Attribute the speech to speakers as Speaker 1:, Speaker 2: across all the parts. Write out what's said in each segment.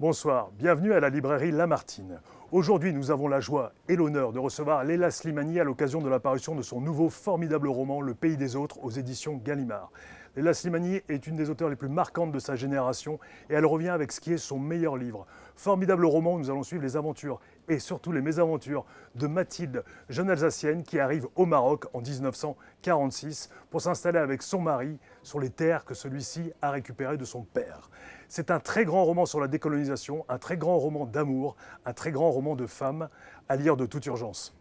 Speaker 1: Bonsoir, bienvenue à la librairie Lamartine. Aujourd'hui, nous avons la joie et l'honneur de recevoir Leila Slimani à l'occasion de la parution de son nouveau formidable roman Le Pays des Autres aux éditions Gallimard. Leila Slimani est une des auteurs les plus marquantes de sa génération et elle revient avec ce qui est son meilleur livre. Formidable roman où nous allons suivre les aventures et surtout les mésaventures de Mathilde, jeune Alsacienne qui arrive au Maroc en 1946 pour s'installer avec son mari sur les terres que celui-ci a récupérées de son père. C'est un très grand roman sur la décolonisation, un très grand roman d'amour, un très grand roman de femme à lire de toute urgence.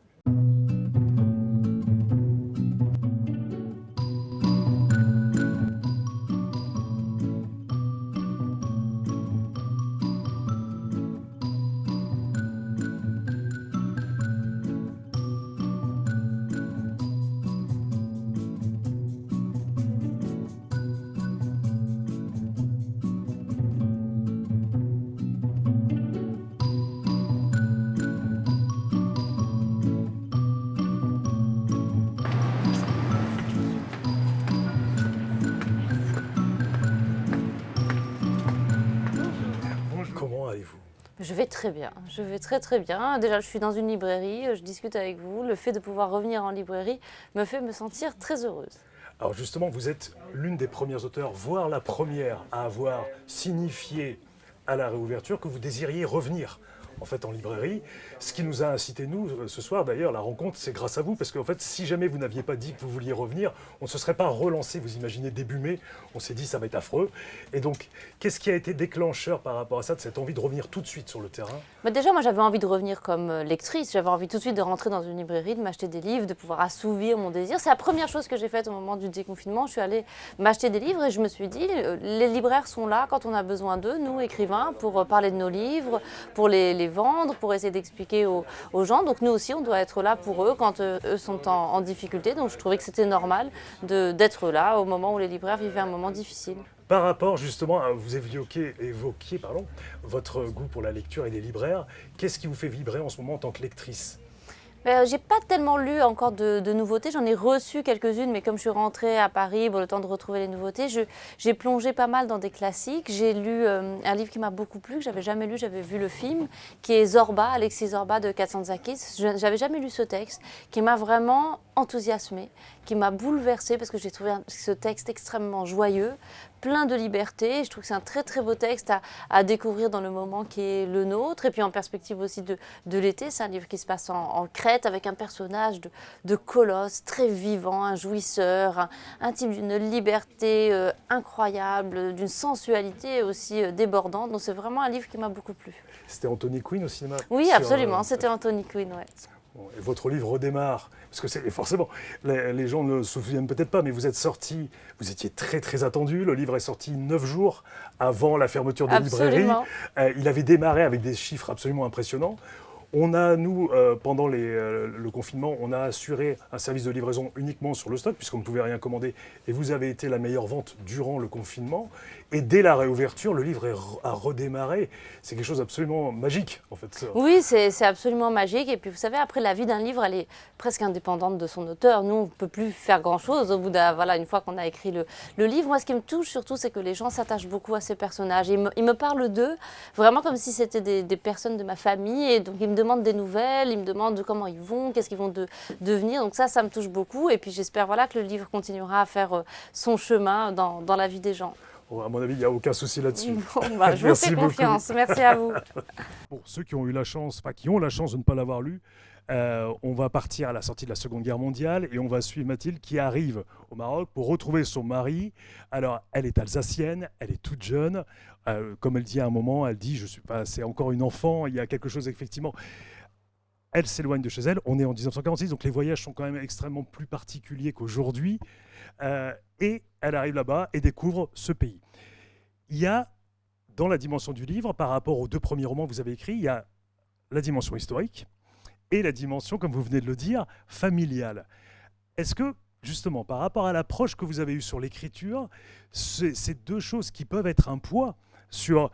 Speaker 1: Comment allez-vous ?
Speaker 2: Je vais très bien, je vais très bien. Déjà, je suis dans une librairie, je discute avec vous. Le fait de pouvoir revenir en librairie me fait me sentir très heureuse.
Speaker 1: Alors justement, vous êtes l'une des premières auteurs, voire la première à avoir signifié à la réouverture que vous désiriez revenir en fait en librairie. Ce qui nous a incité, nous, ce soir d'ailleurs, la rencontre, c'est grâce à vous, parce qu'en fait, si jamais vous n'aviez pas dit que vous vouliez revenir, on ne se serait pas relancé, vous imaginez, début mai, on s'est dit ça va être affreux. Et donc, qu'est-ce qui a été déclencheur par rapport à ça, de cette envie de revenir tout de suite sur le terrain ?
Speaker 2: Déjà, moi, j'avais envie de revenir comme lectrice. J'avais envie tout de suite de rentrer dans une librairie, de m'acheter des livres, de pouvoir assouvir mon désir. C'est la première chose que j'ai faite au moment du déconfinement. Je suis allée m'acheter des livres et je me suis dit, les libraires sont là quand on a besoin d'eux, nous, écrivains, pour parler de nos livres, pour les vendre, pour essayer d'expliquer aux gens. Donc nous aussi, on doit être là pour eux quand eux sont en difficulté. Donc je trouvais que c'était normal d'être là au moment où les libraires vivaient un moment difficile.
Speaker 1: Par rapport justement, vous évoquiez votre goût pour la lecture et les libraires, qu'est-ce qui vous fait vibrer en ce moment en tant que lectrice ?
Speaker 2: J'ai pas tellement lu encore de nouveautés, j'en ai reçu quelques-unes, mais comme je suis rentrée à Paris, le temps de retrouver les nouveautés, j'ai plongé pas mal dans des classiques. J'ai lu un livre qui m'a beaucoup plu, que j'avais jamais lu, j'avais vu le film, qui est Zorba, Alexis Zorba de Kazantzakis. J'avais jamais lu ce texte, qui m'a vraiment enthousiasmée, qui m'a bouleversée, parce que j'ai trouvé ce texte extrêmement joyeux, plein de liberté. Je trouve que c'est un très très beau texte à découvrir dans le moment qui est le nôtre. Et puis en perspective aussi de l'été, c'est un livre qui se passe en Crète avec un personnage de colosse très vivant, un jouisseur, un type d'une liberté incroyable, d'une sensualité aussi débordante. Donc c'est vraiment un livre qui m'a beaucoup plu.
Speaker 1: C'était Anthony Quinn au cinéma ?
Speaker 2: Oui, absolument, c'était Anthony Quinn, ouais.
Speaker 1: Et votre livre redémarre, parce que forcément, les gens ne se souviennent peut-être pas, mais vous êtes sorti, vous étiez très très attendu, le livre est sorti 9 jours avant la fermeture des librairies. Il avait démarré avec des chiffres absolument impressionnants. On a, nous, pendant le confinement, on a assuré un service de livraison uniquement sur le stock, puisqu'on ne pouvait rien commander, et vous avez été la meilleure vente durant le confinement. Et dès la réouverture, le livre a redémarré. C'est quelque chose d'absolument magique, en fait.
Speaker 2: Oui, c'est absolument magique. Et puis, vous savez, après, la vie d'un livre, elle est presque indépendante de son auteur. Nous, on ne peut plus faire grand-chose au bout une fois qu'on a écrit le livre. Moi, ce qui me touche surtout, c'est que les gens s'attachent beaucoup à ces personnages. Ils me parlent d'eux, vraiment comme si c'était des personnes de ma famille. Et donc, ils me demandent des nouvelles, ils me demandent comment ils vont, qu'est-ce qu'ils vont devenir. Donc ça me touche beaucoup. Et puis, j'espère que le livre continuera à faire son chemin dans la vie des gens.
Speaker 1: À mon avis, il n'y a aucun souci là-dessus.
Speaker 2: Bon, je vous fais confiance. Merci à vous.
Speaker 1: Pour ceux qui ont eu la chance, qui ont la chance de ne pas l'avoir lu, on va partir à la sortie de la Seconde Guerre mondiale et on va suivre Mathilde qui arrive au Maroc pour retrouver son mari. Alors, elle est alsacienne, elle est toute jeune. Comme elle dit à un moment, elle dit, c'est encore une enfant. Il y a quelque chose effectivement. Elle s'éloigne de chez elle. On est en 1946, donc les voyages sont quand même extrêmement plus particuliers qu'aujourd'hui. Et elle arrive là-bas et découvre ce pays. Il y a, dans la dimension du livre, par rapport aux 2 premiers romans que vous avez écrits, il y a la dimension historique et la dimension, comme vous venez de le dire, familiale. Est-ce que, justement, par rapport à l'approche que vous avez eue sur l'écriture, ces 2 choses qui peuvent être un poids sur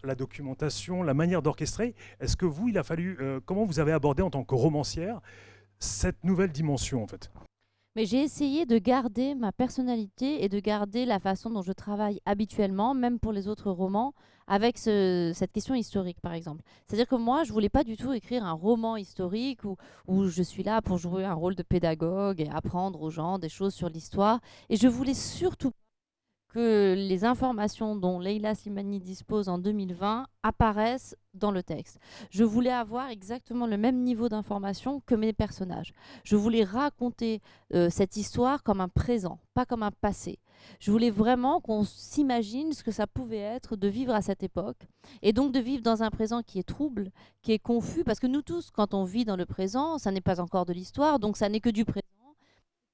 Speaker 1: la documentation, la manière d'orchestrer, est-ce que vous, il a fallu, comment vous avez abordé en tant que romancière cette nouvelle dimension, en fait ?
Speaker 3: Mais j'ai essayé de garder ma personnalité et de garder la façon dont je travaille habituellement, même pour les autres romans, avec cette question historique, par exemple. C'est-à-dire que moi, je voulais pas du tout écrire un roman historique où je suis là pour jouer un rôle de pédagogue et apprendre aux gens des choses sur l'histoire. Et je voulais surtout que les informations dont Leila Slimani dispose en 2020 apparaissent dans le texte. Je voulais avoir exactement le même niveau d'information que mes personnages. Je voulais raconter cette histoire comme un présent, pas comme un passé. Je voulais vraiment qu'on s'imagine ce que ça pouvait être de vivre à cette époque et donc de vivre dans un présent qui est trouble, qui est confus, parce que nous tous, quand on vit dans le présent, ça n'est pas encore de l'histoire, donc ça n'est que du présent.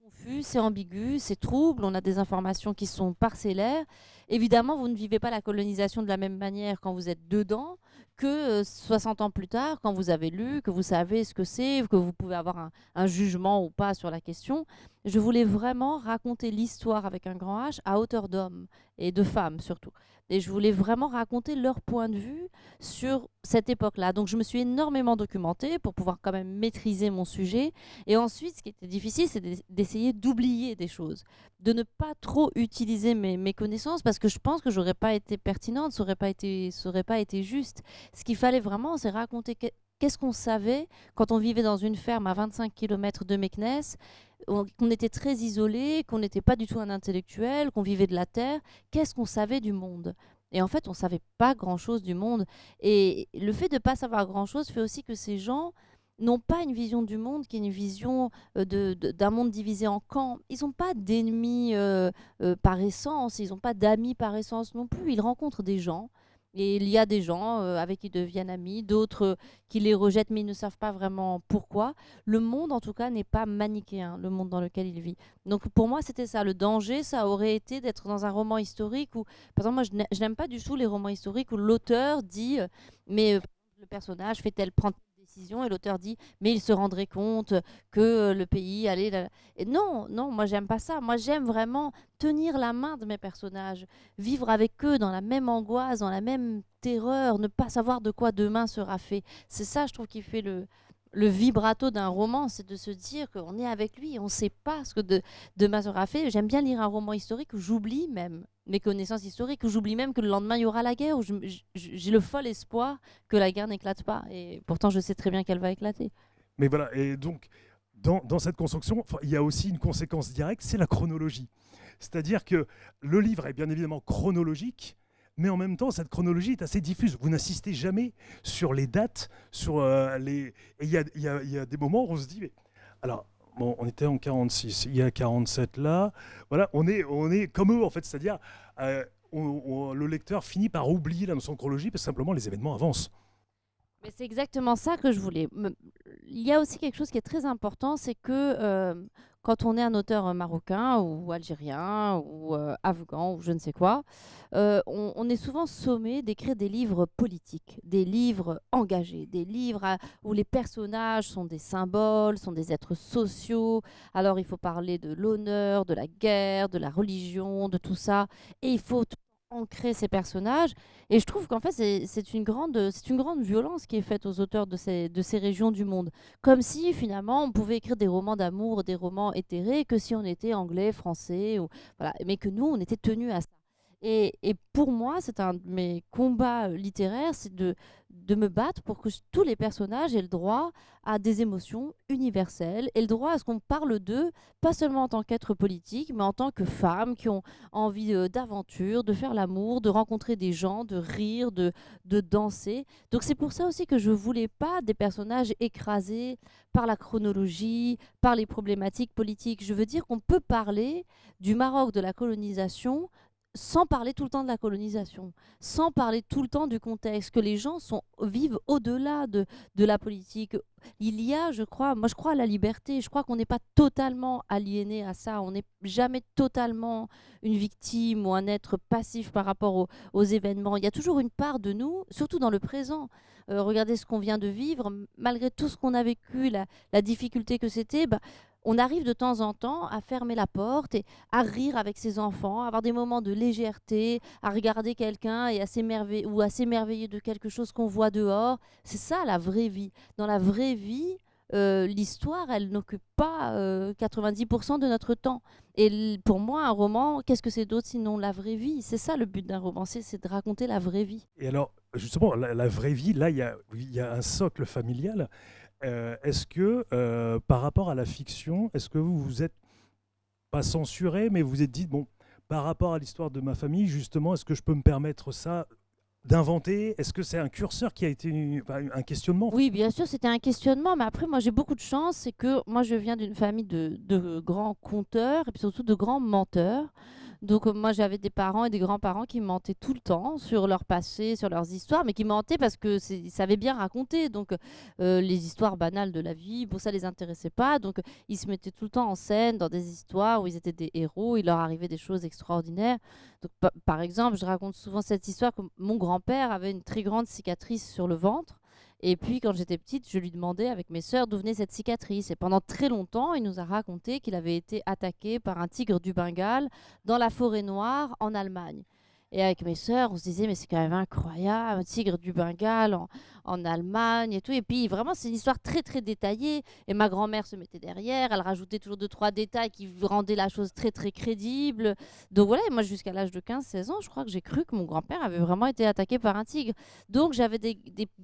Speaker 3: Confus, c'est ambigu, c'est trouble, on a des informations qui sont parcellaires. Évidemment, vous ne vivez pas la colonisation de la même manière quand vous êtes dedans que 60 ans plus tard, quand vous avez lu, que vous savez ce que c'est, que vous pouvez avoir un jugement ou pas sur la question. Je voulais vraiment raconter l'histoire avec un grand H à hauteur d'hommes et de femmes surtout. Et je voulais vraiment raconter leur point de vue sur cette époque-là. Donc je me suis énormément documentée pour pouvoir quand même maîtriser mon sujet. Et ensuite, ce qui était difficile, c'est d'essayer d'oublier des choses, de ne pas trop utiliser mes connaissances parce que je pense que j'aurais pas été pertinente, ça aurait pas été juste. Ce qu'il fallait vraiment, c'est raconter qu'est-ce qu'on savait quand on vivait dans une ferme à 25 km de Meknès, qu'on était très isolé, qu'on n'était pas du tout un intellectuel, qu'on vivait de la terre. Qu'est-ce qu'on savait du monde? Et en fait, on ne savait pas grand-chose du monde. Et le fait de ne pas savoir grand-chose fait aussi que ces gens n'ont pas une vision du monde qui est une vision d'un monde divisé en camps. Ils n'ont pas d'ennemis par essence, ils n'ont pas d'amis par essence non plus. Ils rencontrent des gens. Et il y a des gens avec qui ils deviennent amis, d'autres qui les rejettent mais ils ne savent pas vraiment pourquoi. Le monde en tout cas n'est pas manichéen, le monde dans lequel il vit. Donc pour moi c'était ça, le danger ça aurait été d'être dans un roman historique où, par exemple moi je n'aime pas du tout les romans historiques où l'auteur dit mais le personnage fait tel prend telle décision et l'auteur dit mais il se rendrait compte que le pays allait... Et non, non, moi j'aime pas ça. Moi j'aime vraiment tenir la main de mes personnages, vivre avec eux dans la même angoisse, dans la même terreur, ne pas savoir de quoi demain sera fait. C'est ça, je trouve, qui fait le vibrato d'un roman, c'est de se dire qu'on est avec lui, on ne sait pas ce que demain sera fait. J'aime bien lire un roman historique où j'oublie même mes connaissances historiques, où j'oublie même que le lendemain il y aura la guerre, où j'ai le fol espoir que la guerre n'éclate pas. Et pourtant, je sais très bien qu'elle va éclater.
Speaker 1: Mais voilà, et donc, dans cette construction, enfin, il y a aussi une conséquence directe, c'est la chronologie. C'est-à-dire que le livre est bien évidemment chronologique, mais en même temps, cette chronologie est assez diffuse. Vous n'insistez jamais sur les dates, sur les... Et il y a des moments où on se dit, mais... Alors, bon, on était en 46, il y a 47 là, voilà, on est comme eux, en fait, c'est-à-dire, le lecteur finit par oublier la notion de chronologie, parce que simplement les événements avancent.
Speaker 3: Mais c'est exactement ça que je voulais. Il y a aussi quelque chose qui est très important, c'est que quand on est un auteur marocain ou algérien ou afghan ou je ne sais quoi, on est souvent sommé d'écrire des livres politiques, des livres engagés, des livres où les personnages sont des symboles, sont des êtres sociaux. Alors il faut parler de l'honneur, de la guerre, de la religion, de tout ça. Et il faut ancrer ces personnages. Et je trouve qu'en fait, c'est une grande violence qui est faite aux auteurs de ces régions du monde. Comme si, finalement, on pouvait écrire des romans d'amour, des romans éthérés, que si on était anglais, français, ou, voilà. Mais que nous, on était tenus à ça. Et pour moi, c'est un de mes combats littéraires, c'est de me battre pour que tous les personnages aient le droit à des émotions universelles et le droit à ce qu'on parle d'eux, pas seulement en tant qu'être politique, mais en tant que femmes qui ont envie d'aventure, de faire l'amour, de rencontrer des gens, de rire, de danser. Donc c'est pour ça aussi que je voulais pas des personnages écrasés par la chronologie, par les problématiques politiques. Je veux dire qu'on peut parler du Maroc de la colonisation sans parler tout le temps de la colonisation, sans parler tout le temps du contexte, que les gens vivent au-delà de la politique. Il y a, je crois, moi je crois à la liberté, je crois qu'on n'est pas totalement aliéné à ça, on n'est jamais totalement une victime ou un être passif par rapport aux événements. Il y a toujours une part de nous, surtout dans le présent. Regardez ce qu'on vient de vivre, malgré tout ce qu'on a vécu, la difficulté que c'était, bah, on arrive de temps en temps à fermer la porte et à rire avec ses enfants, à avoir des moments de légèreté, à regarder quelqu'un et à s'émerveiller de quelque chose qu'on voit dehors. C'est ça la vraie vie. Dans la vraie vie, l'histoire, elle n'occupe pas 90% de notre temps. Et pour moi, un roman, qu'est-ce que c'est d'autre sinon la vraie vie? C'est ça le but d'un romancier, c'est de raconter la vraie vie.
Speaker 1: Et alors, justement, la vraie vie, là, il y a un socle familial. Est-ce que, par rapport à la fiction, est-ce que vous vous êtes pas censuré, mais vous vous êtes dit, bon, par rapport à l'histoire de ma famille, justement, est-ce que je peux me permettre ça d'inventer? Est-ce que c'est un curseur qui a été enfin, un questionnement?
Speaker 3: Oui, bien sûr, c'était un questionnement, mais après, moi, j'ai beaucoup de chance, c'est que moi, je viens d'une famille de grands conteurs et puis surtout de grands menteurs. Donc, moi, j'avais des parents et des grands-parents qui mentaient tout le temps sur leur passé, sur leurs histoires, mais qui mentaient parce que ils savaient bien raconter. Donc, les histoires banales de la vie, bon, ça les intéressait pas. Donc, ils se mettaient tout le temps en scène dans des histoires où ils étaient des héros, il leur arrivait des choses extraordinaires. Donc, par exemple, je raconte souvent cette histoire que mon grand-père avait une très grande cicatrice sur le ventre. Et puis, quand j'étais petite, je lui demandais avec mes sœurs d'où venait cette cicatrice. Et pendant très longtemps, il nous a raconté qu'il avait été attaqué par un tigre du Bengale dans la forêt noire en Allemagne. Et avec mes sœurs, on se disait, mais c'est quand même incroyable, un tigre du Bengale en Allemagne et tout. Et puis, vraiment, c'est une histoire très, très détaillée. Et ma grand-mère se mettait derrière, elle rajoutait toujours deux, trois détails qui rendaient la chose très, très crédible. Donc voilà, et moi, jusqu'à l'âge de 15-16 ans, je crois que j'ai cru que mon grand-père avait vraiment été attaqué par un tigre. Donc, j'avais des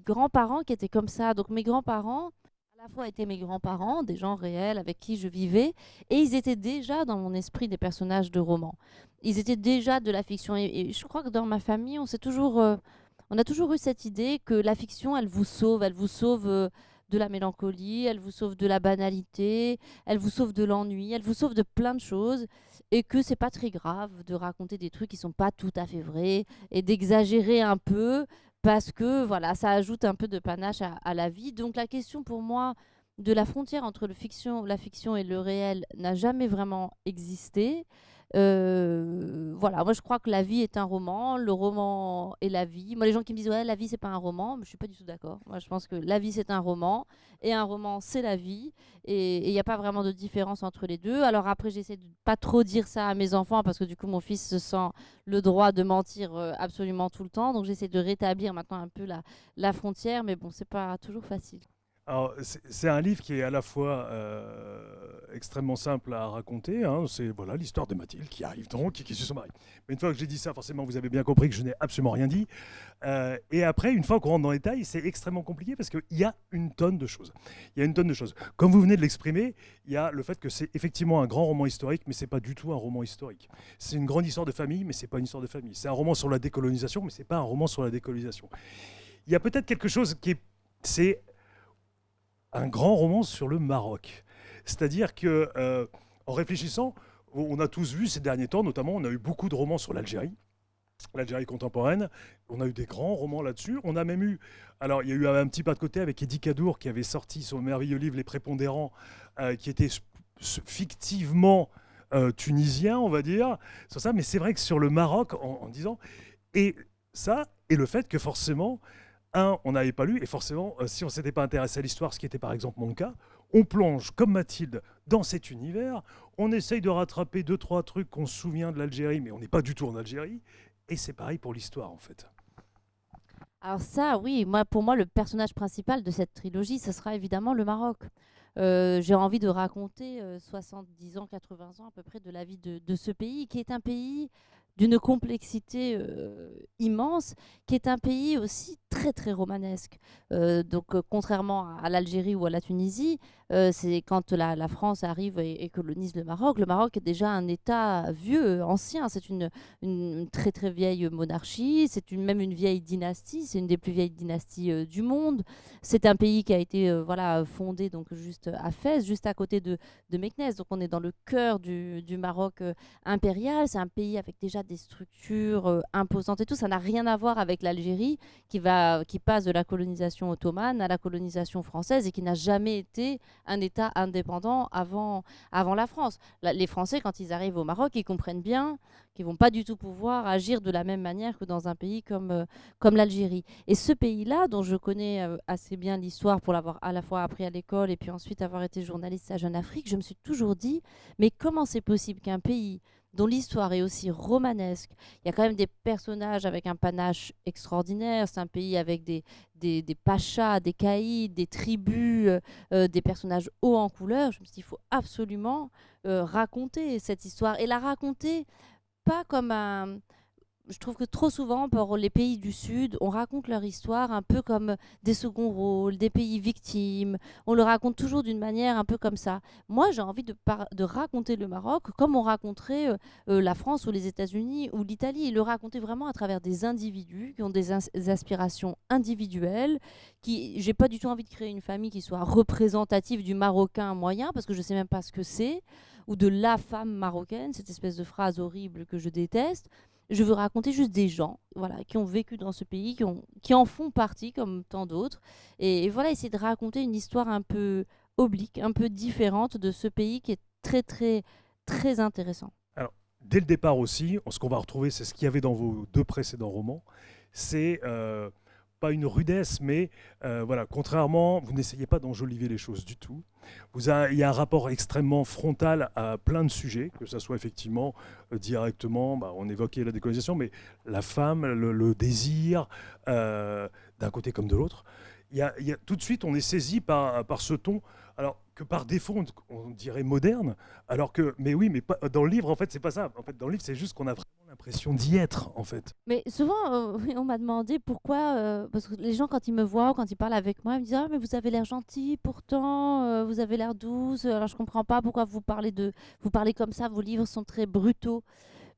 Speaker 3: grands-parents qui étaient comme ça. Donc, mes grands-parents, à la fois étaient mes grands-parents, des gens réels avec qui je vivais, et ils étaient déjà dans mon esprit des personnages de romans. Ils étaient déjà de la fiction. Et je crois que dans ma famille, on a toujours eu cette idée que la fiction, elle vous sauve de la mélancolie, elle vous sauve de la banalité, elle vous sauve de l'ennui, elle vous sauve de plein de choses, et que c'est pas très grave de raconter des trucs qui sont pas tout à fait vrais et d'exagérer un peu parce que voilà, ça ajoute un peu de panache à la vie. Donc la question pour moi de la frontière entre la fiction et le réel n'a jamais vraiment existé. Voilà, moi je crois que la vie est un roman, le roman est la vie. Moi, les gens qui me disent ouais, la vie c'est pas un roman, je suis pas du tout d'accord. Moi, je pense que la vie c'est un roman et un roman c'est la vie et il n'y a pas vraiment de différence entre les deux. Alors après, j'essaie de pas trop dire ça à mes enfants parce que du coup, mon fils se sent le droit de mentir absolument tout le temps. Donc j'essaie de rétablir maintenant un peu la frontière, mais bon, c'est pas toujours facile.
Speaker 1: Alors, c'est un livre qui est à la fois extrêmement simple à raconter. Hein. C'est voilà, l'histoire de Mathilde qui arrive donc et qui suit son mari. Mais une fois que j'ai dit ça, forcément, vous avez bien compris que je n'ai absolument rien dit. Et après, une fois qu'on rentre dans les détails, c'est extrêmement compliqué parce qu'il y a une tonne de choses. Il y a une tonne de choses. Comme vous venez de l'exprimer, il y a le fait que c'est effectivement un grand roman historique, mais c'est pas du tout un roman historique. C'est une grande histoire de famille, mais c'est pas une histoire de famille. C'est un roman sur la décolonisation, mais c'est pas un roman sur la décolonisation. Il y a peut-être quelque chose qui est... C'est un grand roman sur le Maroc. C'est-à-dire que, en réfléchissant, on a tous vu ces derniers temps, notamment, on a eu beaucoup de romans sur l'Algérie contemporaine. On a eu des grands romans là-dessus. On a même eu, alors il y a eu un petit pas de côté avec Eddie Kadour qui avait sorti son merveilleux livre Les Prépondérants, qui était fictivement tunisien, on va dire, sur ça. Mais c'est vrai que sur le Maroc, en disant, et ça, et le fait que forcément, on n'avait pas lu, et forcément, si on ne s'était pas intéressé à l'histoire, ce qui était par exemple mon cas, on plonge comme Mathilde dans cet univers, on essaye de rattraper deux, trois trucs qu'on se souvient de l'Algérie, mais on n'est pas du tout en Algérie, et c'est pareil pour l'histoire en fait.
Speaker 3: Alors ça, oui, pour moi, le personnage principal de cette trilogie, ce sera évidemment le Maroc. J'ai envie de raconter 70 ans, 80 ans à peu près de la vie de ce pays, qui est un pays d'une complexité immense, qui est un pays aussi très très romanesque. Contrairement à l'Algérie ou à la Tunisie, c'est quand la France arrive et colonise le Maroc est déjà un État vieux, ancien. C'est une très très vieille monarchie, même une vieille dynastie, c'est une des plus vieilles dynasties du monde. C'est un pays qui a été fondé donc juste à Fès, juste à côté de Meknès. Donc on est dans le cœur du Maroc impérial. C'est un pays avec déjà des structures imposantes et tout. Ça n'a rien à voir avec l'Algérie qui passe de la colonisation ottomane à la colonisation française et qui n'a jamais été un État indépendant avant la France. Les Français, quand ils arrivent au Maroc, ils comprennent bien qu'ils ne vont pas du tout pouvoir agir de la même manière que dans un pays comme l'Algérie. Et ce pays-là, dont je connais assez bien l'histoire pour l'avoir à la fois appris à l'école et puis ensuite avoir été journaliste à Jeune Afrique, je me suis toujours dit, mais comment c'est possible qu'un pays dont l'histoire est aussi romanesque. Il y a quand même des personnages avec un panache extraordinaire. C'est un pays avec des pachas, des caïds, des tribus, des personnages hauts en couleur. Je me suis dit, il faut absolument raconter cette histoire et la raconter pas comme un... Je trouve que trop souvent, pour les pays du Sud, on raconte leur histoire un peu comme des seconds rôles, des pays victimes. On le raconte toujours d'une manière un peu comme ça. Moi, j'ai envie de raconter le Maroc comme on raconterait la France ou les États-Unis ou l'Italie. Et le raconter vraiment à travers des individus qui ont des aspirations individuelles. J'ai pas du tout envie de créer une famille qui soit représentative du Marocain moyen, parce que je sais même pas ce que c'est, ou de la femme marocaine, cette espèce de phrase horrible que je déteste. Je veux raconter juste des gens, voilà, qui ont vécu dans ce pays, qui en font partie comme tant d'autres. Et voilà, essayer de raconter une histoire un peu oblique, un peu différente de ce pays qui est très, très, très intéressant.
Speaker 1: Alors, dès le départ aussi, ce qu'on va retrouver, c'est ce qu'il y avait dans vos 2 précédents romans, c'est pas une rudesse, mais voilà, contrairement, vous n'essayez pas d'enjoliver les choses du tout. Il y a un rapport extrêmement frontal à plein de sujets, que ce soit effectivement directement, on évoquait la décolonisation, mais la femme, le désir, d'un côté comme de l'autre. Tout de suite, on est saisi par ce ton, alors que par défaut, on dirait moderne, alors que, mais oui, mais pas, dans le livre, en fait, c'est pas ça. En fait, dans le livre, c'est juste qu'on a vraiment l'impression d'y être, en fait.
Speaker 3: Mais souvent, on m'a demandé pourquoi, parce que les gens, quand ils me voient, quand ils parlent avec moi, ils me disent: ah, mais vous avez l'air gentil, pourtant, vous avez l'air douce, alors je comprends pas pourquoi vous parlez comme ça, vos livres sont très brutaux.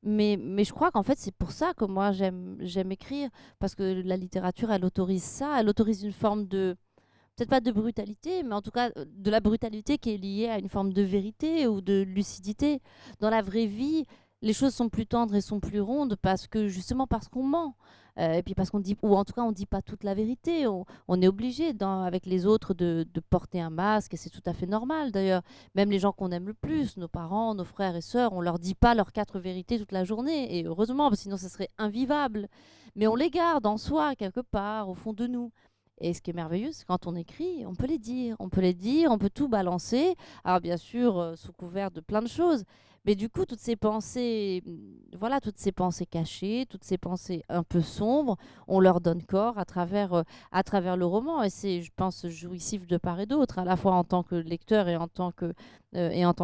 Speaker 3: Mais je crois qu'en fait, c'est pour ça que moi, j'aime écrire, parce que la littérature, elle autorise ça, elle autorise une forme de, peut-être pas de brutalité, mais en tout cas de la brutalité qui est liée à une forme de vérité ou de lucidité. Dans la vraie vie, les choses sont plus tendres et sont plus rondes justement parce qu'on ment. Et puis parce qu'on dit, ou en tout cas on dit pas toute la vérité. On est obligé avec les autres de porter un masque, et c'est tout à fait normal d'ailleurs. Même les gens qu'on aime le plus, nos parents, nos frères et sœurs, on leur dit pas leurs 4 vérités toute la journée. Et heureusement, parce que sinon ça serait invivable. Mais on les garde en soi, quelque part, au fond de nous. Et ce qui est merveilleux, c'est quand on écrit, on peut les dire. On peut les dire, on peut tout balancer. Alors bien sûr, sous couvert de plein de choses. Mais du coup, toutes ces pensées, voilà, toutes ces pensées cachées, toutes ces pensées un peu sombres, on leur donne corps à travers le roman. Et c'est, je pense, jouissif de part et d'autre, à la fois en tant que lecteur et en tant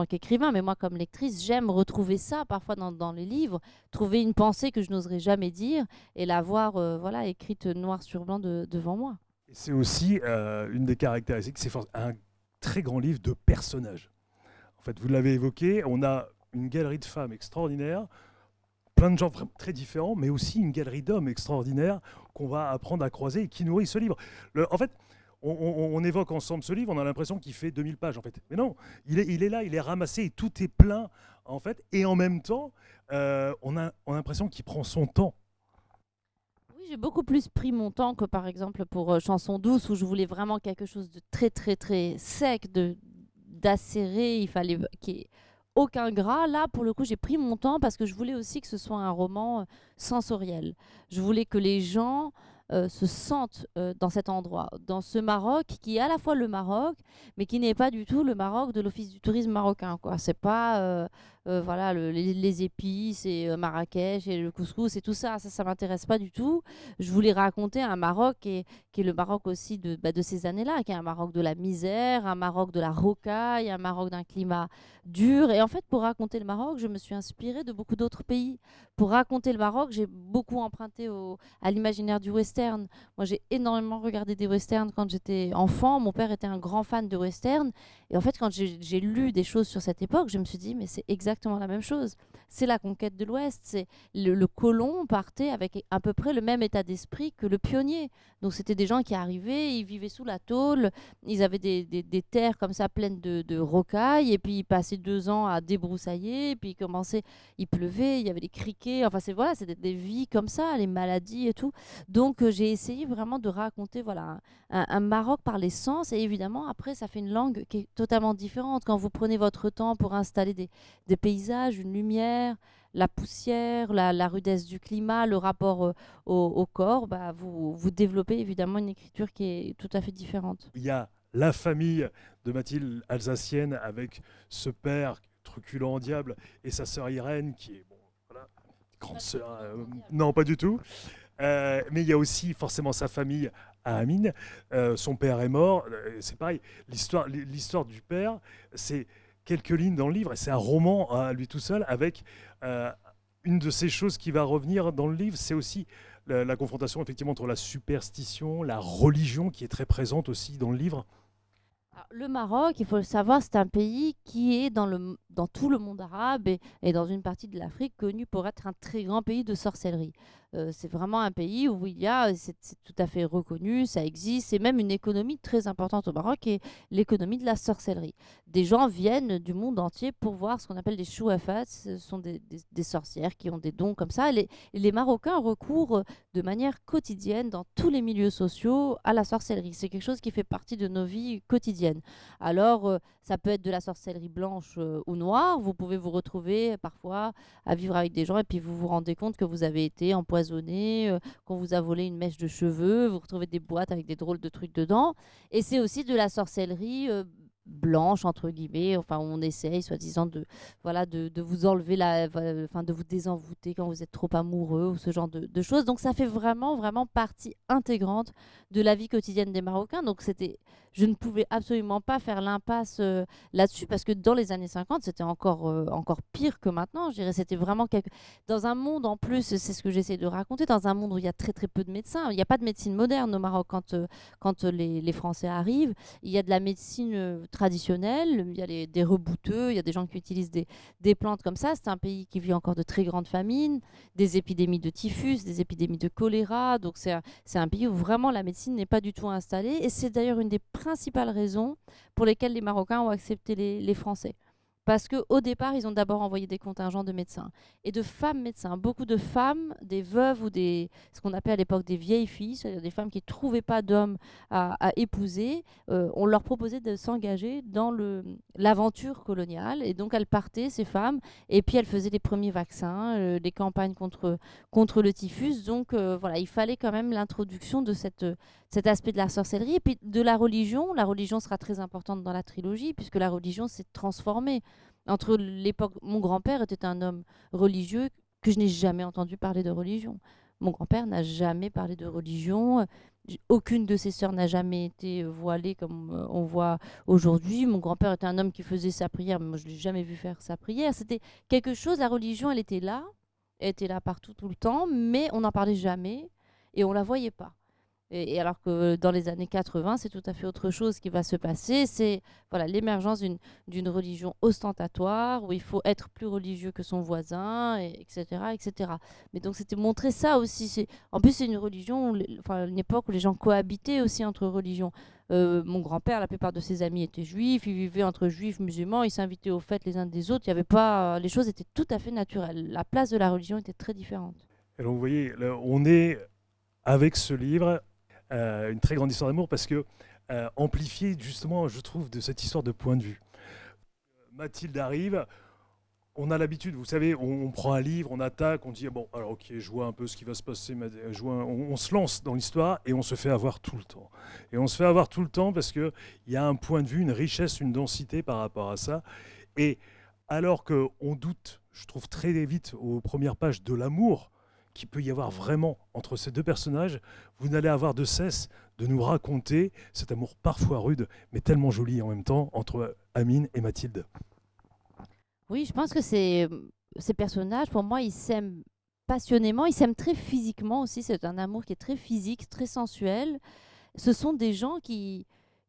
Speaker 3: qu'écrivain. Mais moi, comme lectrice, j'aime retrouver ça parfois dans les livres, trouver une pensée que je n'oserais jamais dire et la voir, voilà, écrite noir sur blanc devant moi.
Speaker 1: Et c'est aussi une des caractéristiques, c'est un très grand livre de personnages. En fait, vous l'avez évoqué, on a une galerie de femmes extraordinaires, plein de gens vraiment très différents, mais aussi une galerie d'hommes extraordinaires qu'on va apprendre à croiser et qui nourrit ce livre. En fait, on évoque ensemble ce livre, on a l'impression qu'il fait 2000 pages, en fait. Mais non, il est là, il est ramassé et tout est plein, en fait. Et en même temps, on a l'impression qu'il prend son temps.
Speaker 3: Oui, j'ai beaucoup plus pris mon temps que par exemple pour Chanson douce, où je voulais vraiment quelque chose de très très très sec, d'acéré, il fallait qu'il y ait aucun gras. Là, pour le coup, j'ai pris mon temps parce que je voulais aussi que ce soit un roman sensoriel. Je voulais que les gens se sentent dans cet endroit, dans ce Maroc qui est à la fois le Maroc, mais qui n'est pas du tout le Maroc de l'Office du tourisme marocain, quoi. C'est pas voilà, les épices et Marrakech et le couscous et tout ça. Ça m'intéresse pas du tout. Je voulais raconter un Maroc qui est le Maroc aussi de ces années-là, qui est un Maroc de la misère, un Maroc de la rocaille, un Maroc d'un climat dur. Et en fait, pour raconter le Maroc, je me suis inspirée de beaucoup d'autres pays. Pour raconter le Maroc, j'ai beaucoup emprunté à l'imaginaire du western. Moi, j'ai énormément regardé des westerns quand j'étais enfant. Mon père était un grand fan de western. Et en fait, quand j'ai lu des choses sur cette époque, je me suis dit, mais c'est exactement la même chose. C'est la conquête de l'Ouest. C'est le colon partait avec à peu près le même état d'esprit que le pionnier. Donc, c'était des gens qui arrivaient, ils vivaient sous la tôle, ils avaient des terres comme ça pleines de rocailles, et puis ils passaient 2 ans à débroussailler, et puis il pleuvait, il y avait des criquets. Enfin, c'était des vies comme ça, les maladies et tout. Donc, j'ai essayé vraiment de raconter voilà, un Maroc par les sens. Et évidemment, après, ça fait une langue qui est totalement différente. Quand vous prenez votre temps pour installer des paysages, une lumière, la poussière, la rudesse du climat, le rapport au corps, bah, vous développez évidemment une écriture qui est tout à fait différente.
Speaker 1: Il y a la famille de Mathilde alsacienne avec ce père truculent en diable, et sa sœur Irène, qui est, bon, voilà, grande sœur. Non, pas du tout. Mais il y a aussi forcément sa famille à Amin. Son père est mort. C'est pareil. L'histoire du père, c'est quelques lignes dans le livre, et c'est un roman à lui tout seul, avec une de ces choses qui va revenir dans le livre, c'est aussi la confrontation effectivement entre la superstition, la religion, qui est très présente aussi dans le livre.
Speaker 3: Alors, le Maroc, il faut le savoir, c'est un pays qui est dans tout le monde arabe et dans une partie de l'Afrique connu pour être un très grand pays de sorcellerie. C'est vraiment un pays où c'est tout à fait reconnu, ça existe, c'est même une économie très importante au Maroc et l'économie de la sorcellerie. Des gens viennent du monde entier pour voir ce qu'on appelle des chouafats, ce sont des sorcières qui ont des dons comme ça. Les Marocains recourent de manière quotidienne dans tous les milieux sociaux à la sorcellerie. C'est quelque chose qui fait partie de nos vies quotidiennes. Alors, ça peut être de la sorcellerie blanche ou noire. Vous pouvez vous retrouver parfois à vivre avec des gens et puis vous vous rendez compte que vous avez été empoisonné, qu'on vous a volé une mèche de cheveux, vous retrouvez des boîtes avec des drôles de trucs dedans. Et c'est aussi de la sorcellerie blanche entre guillemets, enfin on essaye soi-disant de vous enlever enfin de vous désenvoûter quand vous êtes trop amoureux ou ce genre de choses. Donc ça fait vraiment vraiment partie intégrante de la vie quotidienne des Marocains. Donc je ne pouvais absolument pas faire l'impasse là-dessus parce que dans les années 50 c'était encore pire que maintenant. Je dirais c'était vraiment dans un monde en plus, c'est ce que j'essaie de raconter, dans un monde où il y a très très peu de médecins. Il n'y a pas de médecine moderne au Maroc quand les Français arrivent. Il y a de la médecine traditionnelle, il y a des rebouteux, il y a des gens qui utilisent des plantes comme ça. C'est un pays qui vit encore de très grandes famines, des épidémies de typhus, des épidémies de choléra. Donc c'est un pays où vraiment la médecine n'est pas du tout installée. Et c'est d'ailleurs une des principales raisons pour lesquelles les Marocains ont accepté les Français. Parce qu'au départ, ils ont d'abord envoyé des contingents de médecins et de femmes médecins. Beaucoup de femmes, des veuves ou ce qu'on appelait à l'époque des vieilles filles, c'est-à-dire des femmes qui ne trouvaient pas d'hommes à épouser, on leur proposait de s'engager dans l'aventure coloniale. Et donc, elles partaient, ces femmes, et puis elles faisaient les premiers vaccins, les campagnes contre le typhus. Donc, voilà, il fallait quand même l'introduction de cet aspect de la sorcellerie. Et puis de la religion. La religion sera très importante dans la trilogie, puisque la religion s'est transformée. Entre l'époque, mon grand-père était un homme religieux que je n'ai jamais entendu parler de religion. Mon grand-père n'a jamais parlé de religion. Aucune de ses sœurs n'a jamais été voilée comme on voit aujourd'hui. Mon grand-père était un homme qui faisait sa prière, mais moi je ne l'ai jamais vu faire sa prière. C'était quelque chose, la religion, elle était là partout, tout le temps, mais on n'en parlait jamais et on ne la voyait pas. Et alors que dans les années 80, c'est tout à fait autre chose qui va se passer. C'est voilà, l'émergence d'une religion ostentatoire, où il faut être plus religieux que son voisin, etc., etc. Mais donc c'était montrer ça aussi. En plus, c'est une religion, une époque où les gens cohabitaient aussi entre religions. Mon grand-père, la plupart de ses amis étaient juifs, ils vivaient entre juifs, musulmans, ils s'invitaient aux fêtes les uns des autres. Il y avait pas, les choses étaient tout à fait naturelles. La place de la religion était très différente.
Speaker 1: Et donc vous voyez, là, on est avec ce livre une très grande histoire d'amour parce que amplifiée justement, je trouve, de cette histoire de point de vue. Mathilde arrive, on a l'habitude, vous savez, on prend un livre, on attaque, on dit bon, alors ok, je vois un peu ce qui va se passer, on se lance dans l'histoire et on se fait avoir tout le temps. Et on se fait avoir tout le temps parce qu'il y a un point de vue, une richesse, une densité par rapport à ça. Et alors qu'on doute, je trouve très vite aux premières pages de l'amour qu'il peut y avoir vraiment entre ces deux personnages, vous n'allez avoir de cesse de nous raconter cet amour parfois rude, mais tellement joli en même temps, entre Amine et Mathilde.
Speaker 3: Oui, je pense que ces personnages, pour moi, ils s'aiment passionnément, ils s'aiment très physiquement aussi. C'est un amour qui est très physique, très sensuel. Ce sont des gens qui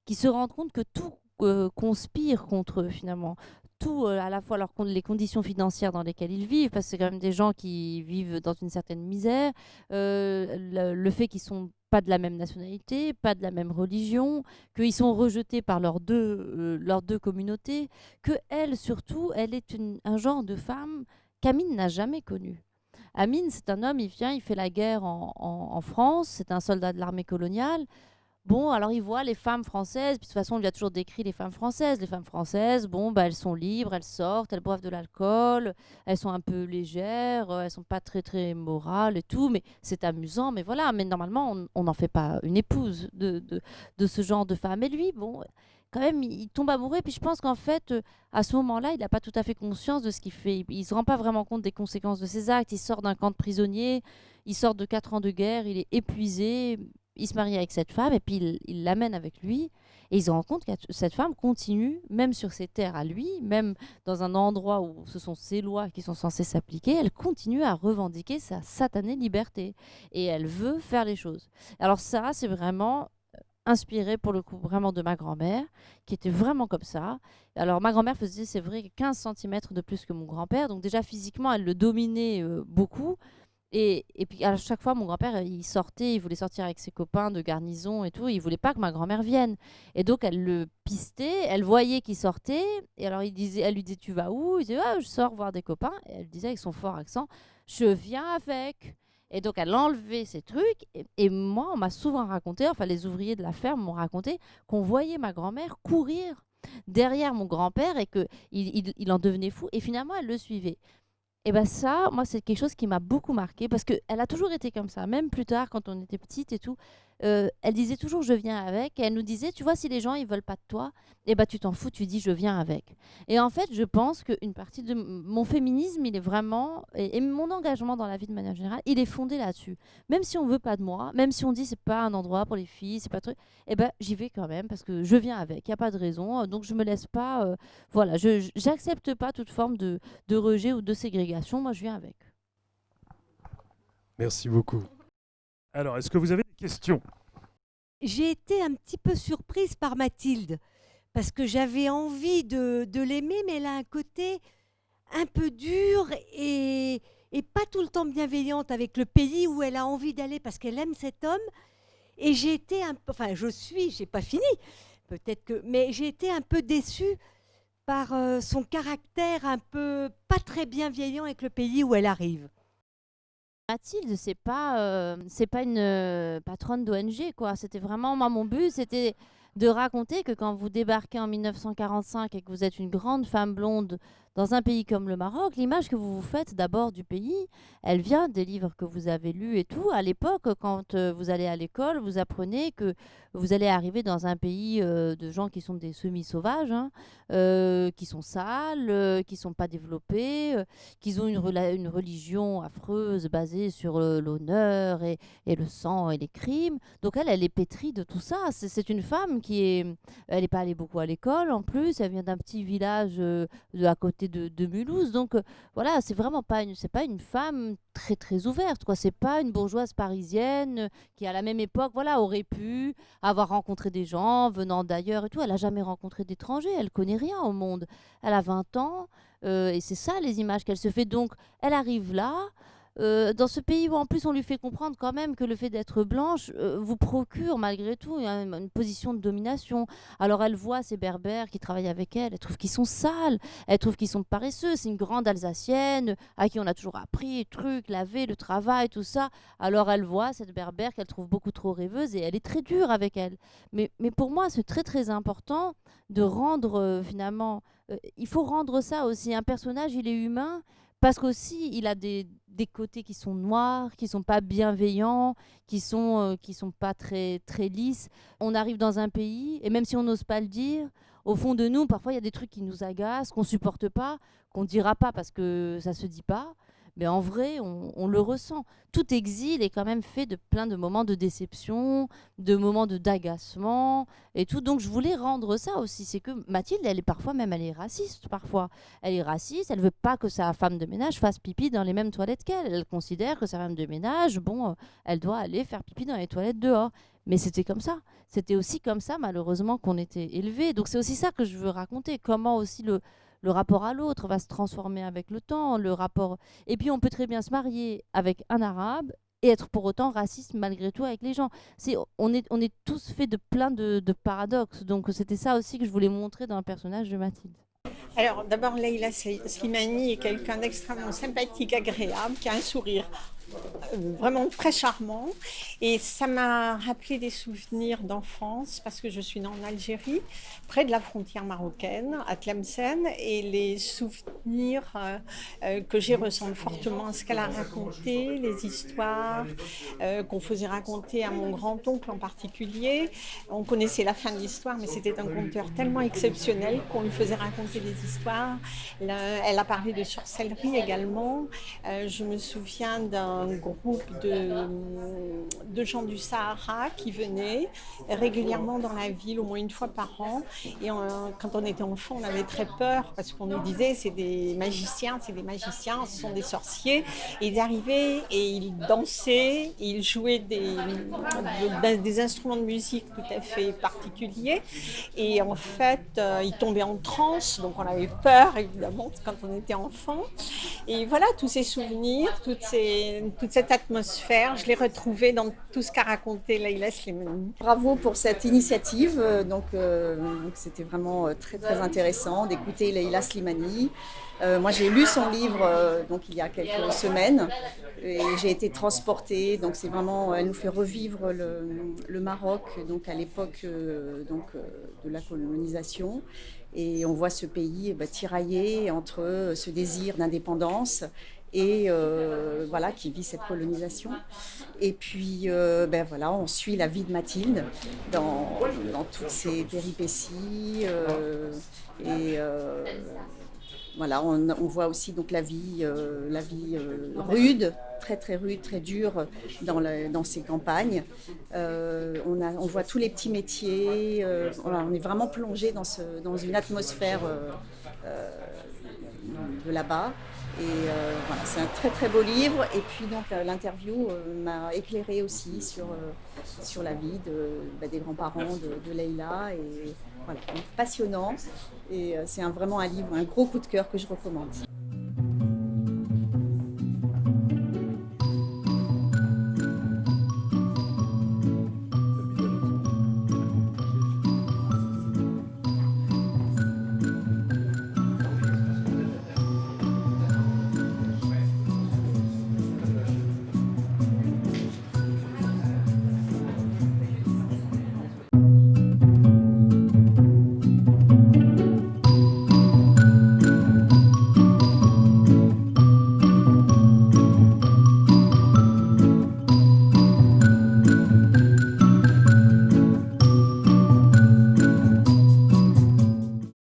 Speaker 3: se rendent compte que tout conspire contre eux, finalement. Tout, à la fois les conditions financières dans lesquelles ils vivent, parce que c'est quand même des gens qui vivent dans une certaine misère, le fait qu'ils sont pas de la même nationalité, pas de la même religion, qu'ils sont rejetés par leurs deux communautés, que elle, surtout, elle est un genre de femme qu'Amine n'a jamais connu. Amine, c'est un homme, il vient, il fait la guerre en France, c'est un soldat de l'armée coloniale. Bon, alors il voit les femmes françaises, puis de toute façon, on lui a toujours décrit les femmes françaises. Les femmes françaises, bon, bah, elles sont libres, elles sortent, elles boivent de l'alcool, elles sont un peu légères, elles sont pas très très morales et tout, mais c'est amusant, mais voilà. Mais normalement, on n'en fait pas une épouse de ce genre de femme. Et lui, bon, quand même, il tombe amoureux. Puis je pense qu'en fait, à ce moment-là, il n'a pas tout à fait conscience de ce qu'il fait. Il ne se rend pas vraiment compte des conséquences de ses actes. Il sort d'un camp de prisonniers, il sort de 4 ans de guerre, il est épuisé. Il se marie avec cette femme et puis il l'amène avec lui. Et il se rend compte que cette femme continue, même sur ses terres à lui, même dans un endroit où ce sont ses lois qui sont censées s'appliquer, elle continue à revendiquer sa satanée liberté. Et elle veut faire les choses. Alors ça, c'est vraiment inspiré pour le coup vraiment de ma grand-mère, qui était vraiment comme ça. Alors ma grand-mère faisait, c'est vrai, 15 centimètres de plus que mon grand-père. Donc déjà physiquement, elle le dominait beaucoup. Et puis à chaque fois, mon grand-père, il sortait, il voulait sortir avec ses copains de garnison et tout. Il voulait pas que ma grand-mère vienne. Et donc elle le pistait, elle voyait qu'il sortait. Et alors elle lui disait, tu vas où? Il disait, ah, je sors voir des copains. Et elle disait avec son fort accent, je viens avec. Et donc elle enlevait ces trucs. Et moi, on m'a souvent raconté, enfin les ouvriers de la ferme m'ont raconté, qu'on voyait ma grand-mère courir derrière mon grand-père et qu'il en devenait fou. Et finalement, elle le suivait. Et ben ça, moi, c'est quelque chose qui m'a beaucoup marqué parce qu'elle a toujours été comme ça. Même plus tard, quand on était petite et tout, elle disait toujours je viens avec. Et elle nous disait, tu vois, si les gens ils veulent pas de toi, eh ben tu t'en fous, tu dis je viens avec. Et en fait, je pense qu'une partie de mon féminisme, il est vraiment et mon engagement dans la vie de manière générale, il est fondé là-dessus. Même si on veut pas de moi, même si on dit c'est pas un endroit pour les filles, c'est pas truc, eh ben j'y vais quand même parce que je viens avec. Il y a pas de raison, donc je me laisse pas. Voilà, j'accepte pas toute forme de rejet ou de ségrégation. Moi, je viens avec.
Speaker 1: Merci beaucoup. Alors, est-ce que vous avez des questions?
Speaker 4: J'ai été un petit peu surprise par Mathilde, parce que j'avais envie de l'aimer, mais elle a un côté un peu dur et pas tout le temps bienveillante avec le pays où elle a envie d'aller, parce qu'elle aime cet homme. Et j'ai été un peu, enfin j'ai pas fini, peut-être que, mais j'ai été un peu déçue par son caractère un peu pas très bienveillant avec le pays où elle arrive.
Speaker 3: Mathilde, c'est pas une patronne d'ONG, quoi. C'était vraiment, moi, mon but, c'était de raconter que quand vous débarquez en 1945 et que vous êtes une grande femme blonde dans un pays comme le Maroc, l'image que vous vous faites d'abord du pays, elle vient des livres que vous avez lus et tout. À l'époque, quand vous allez à l'école, vous apprenez que vous allez arriver dans un pays de gens qui sont des semi-sauvages, hein, qui sont sales, qui sont pas développés, qu'ils ont une religion affreuse basée sur l'honneur et le sang et les crimes. Donc elle est pétrie de tout ça. C'est une femme elle n'est pas allée beaucoup à l'école en plus. Elle vient d'un petit village à côté de Mulhouse. Donc voilà, c'est pas une femme très très ouverte, quoi. C'est pas une bourgeoise parisienne qui à la même époque, voilà, aurait pu avoir rencontré des gens venant d'ailleurs et tout. Elle a jamais rencontré d'étrangers. Elle connaît rien au monde. Elle a 20 ans. Et c'est ça les images qu'elle se fait. Donc, elle arrive là, dans ce pays où en plus on lui fait comprendre quand même que le fait d'être blanche vous procure malgré tout une position de domination. Alors elle voit ces berbères qui travaillent avec elle, elle trouve qu'ils sont sales, elle trouve qu'ils sont paresseux. C'est une grande Alsacienne à qui on a toujours appris trucs, laver, le travail, tout ça. Alors elle voit cette berbère qu'elle trouve beaucoup trop rêveuse et elle est très dure avec elle. Mais pour moi c'est très très important de rendre finalement il faut rendre ça aussi. Un personnage, il est humain parce qu'aussi, il a des côtés qui sont noirs, qui sont pas bienveillants, qui sont pas très, très lisses. On arrive dans un pays, et même si on n'ose pas le dire, au fond de nous, parfois, il y a des trucs qui nous agacent, qu'on supporte pas, qu'on dira pas parce que ça se dit pas. Mais en vrai, on le ressent. Tout exil est quand même fait de plein de moments de déception, de moments d'agacement et tout. Donc je voulais rendre ça aussi. C'est que Mathilde, elle est raciste parfois. Elle est raciste, elle veut pas que sa femme de ménage fasse pipi dans les mêmes toilettes qu'elle. Elle considère que sa femme de ménage, bon, elle doit aller faire pipi dans les toilettes dehors. Mais c'était comme ça. C'était aussi comme ça, malheureusement, qu'on était élevés. Donc c'est aussi ça que je veux raconter. Comment aussi le rapport à l'autre va se transformer avec le temps, le rapport. Et puis on peut très bien se marier avec un arabe et être pour autant raciste malgré tout avec les gens. On est tous faits de plein de paradoxes. Donc c'était ça aussi que je voulais montrer dans le personnage de Mathilde.
Speaker 5: Alors d'abord, Leïla Slimani est quelqu'un d'extrêmement sympathique, agréable, qui a un sourire vraiment très charmant. Et ça m'a rappelé des souvenirs d'enfance parce que je suis née en Algérie, près de la frontière marocaine, à Tlemcen. Et les souvenirs que j'ai ressentent fortement à ce qu'elle a raconté, les histoires qu'on faisait raconter à mon grand-oncle en particulier. On connaissait la fin de l'histoire, mais c'était un conteur tellement exceptionnel qu'on lui faisait raconter des histoires. Elle a parlé de sorcellerie également. Je me souviens d'un groupe de gens du Sahara qui venaient régulièrement dans la ville, au moins une fois par an. Et quand on était enfant, on avait très peur parce qu'on nous disait c'est des magiciens, ce sont des sorciers. Et ils arrivaient et ils dansaient, et ils jouaient des instruments de musique tout à fait particuliers. Et en fait, ils tombaient en transe, donc on avait peur évidemment quand on était enfant. Et voilà, tous ces souvenirs, toute cette atmosphère, je l'ai retrouvée dans tout ce qu'a raconté Leïla Slimani.
Speaker 6: Bravo pour cette initiative. C'était vraiment très très intéressant d'écouter Leïla Slimani. Moi j'ai lu son livre il y a quelques semaines et j'ai été transportée. Donc c'est vraiment, elle nous fait revivre le Maroc à l'époque de la colonisation. Et on voit ce pays tiraillé entre ce désir d'indépendance et qui vit cette colonisation. Et puis on suit la vie de Mathilde dans toutes ses péripéties on voit aussi donc la vie rude, très très rude, très dure dans ces campagnes. On voit tous les petits métiers. On est vraiment plongé dans une atmosphère de là-bas. Et c'est un très très beau livre. Et puis donc l'interview m'a éclairée aussi sur la vie des grands-parents de Leïla. Et voilà, passionnant. Et c'est vraiment un livre, un gros coup de cœur que je recommande.